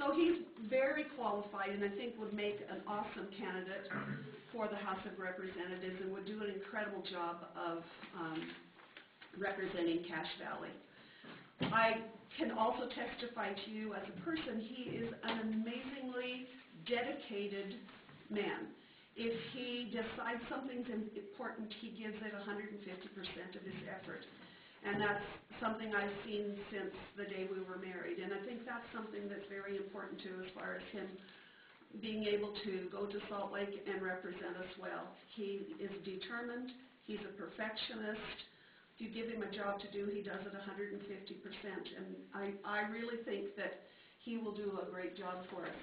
So he's very qualified and I think would make an awesome candidate for the House of Representatives and would do an incredible job of representing Cache Valley. I can also testify to you as a person, he is an amazingly dedicated man. If he decides something's important, he gives it 150% of his effort. And that's something I've seen since the day we were married. And I think that's something that's very important too, as far as him being able to go to Salt Lake and represent us well. He is determined. He's a perfectionist. If you give him a job to do, he does it 150%. And I really think that he will do a great job for us.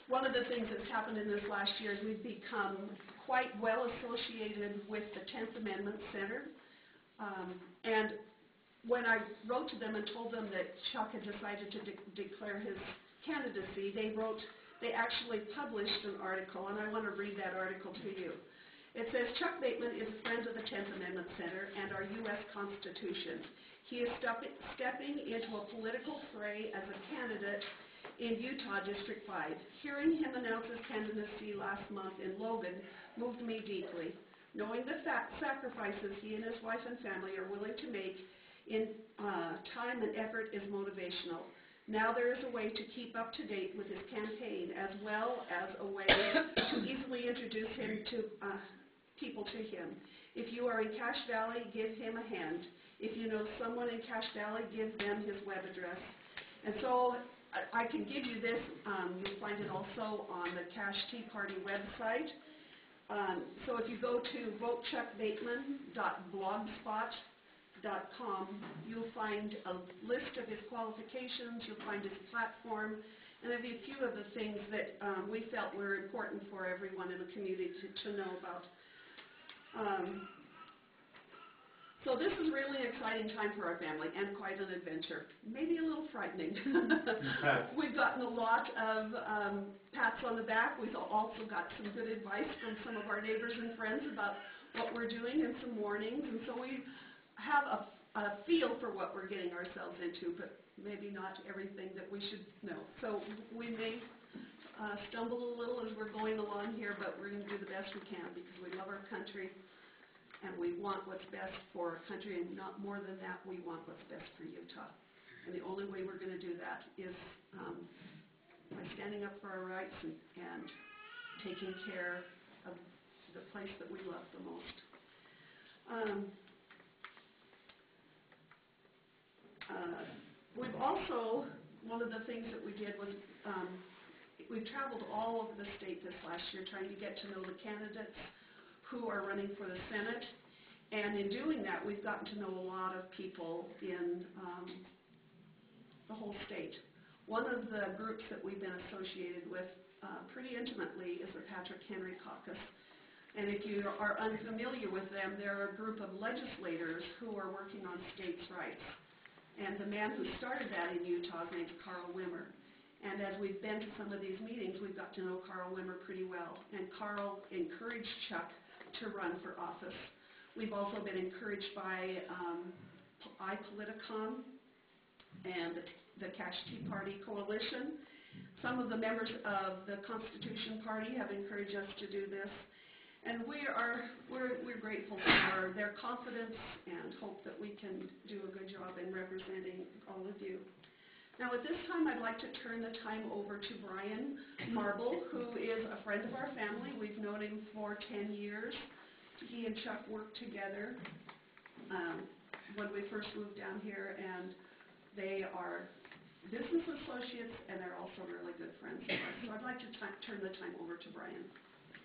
One of the things that's happened in this last year is we've become quite well associated with the 10th Amendment Center. And when I wrote to them and told them that Chuck had decided to declare his candidacy, they actually published an article, and I want to read that article to you. It says, Chuck Bateman is a friend of the 10th Amendment Center and our U.S. Constitution. He is stepping into a political fray as a candidate in Utah District 5. Hearing him announce his candidacy last month in Logan moved me deeply. Knowing the sacrifices he and his wife and family are willing to make in time and effort is motivational. Now there is a way to keep up to date with his campaign, as well as a way to easily introduce him to people to him. If you are in Cache Valley, give him a hand. If you know someone in Cache Valley, give them his web address. And so I can give you this. You'll find it also on the Cache Tea Party website. So if you go to votechuckbateman.blogspot.com, you'll find a list of his qualifications, you'll find his platform, and there'll be a few of the things that we felt were important for everyone in the community to know about. So this is really an exciting time for our family and quite an adventure. Maybe a little frightening. We've gotten a lot of pats on the back. We've also got some good advice from some of our neighbors and friends about what we're doing and some warnings. And so we have a feel for what we're getting ourselves into, but maybe not everything that we should know. So we may stumble a little as we're going along here, but we're going to do the best we can because we love our country. And we want what's best for our country, and not more than that, we want what's best for Utah. And the only way we're going to do that is by standing up for our rights and taking care of the place that we love the most. We've also, one of the things that we did was we've traveled all over the state this last year trying to get to know the candidates who are running for the Senate, and in doing that we've gotten to know a lot of people in the whole state. One of the groups that we've been associated with pretty intimately is the Patrick Henry Caucus, and if you are unfamiliar with them, they're a group of legislators who are working on states' rights, and the man who started that in Utah is named Carl Wimmer. And as we've been to some of these meetings, we've got to know Carl Wimmer pretty well, and Carl encouraged Chuck to run for office. We've also been encouraged by iPoliticon and the Cache Tea Party Coalition. Some of the members of the Constitution Party have encouraged us to do this, and we're grateful for their confidence and hope that we can do a good job in representing all of you. Now at this time I'd like to turn the time over to Brian Marble, who is a friend of our family. We've known him for 10 years. He and Chuck worked together when we first moved down here, and they are business associates and they're also really good friends of ours. So I'd like to turn the time over to Brian.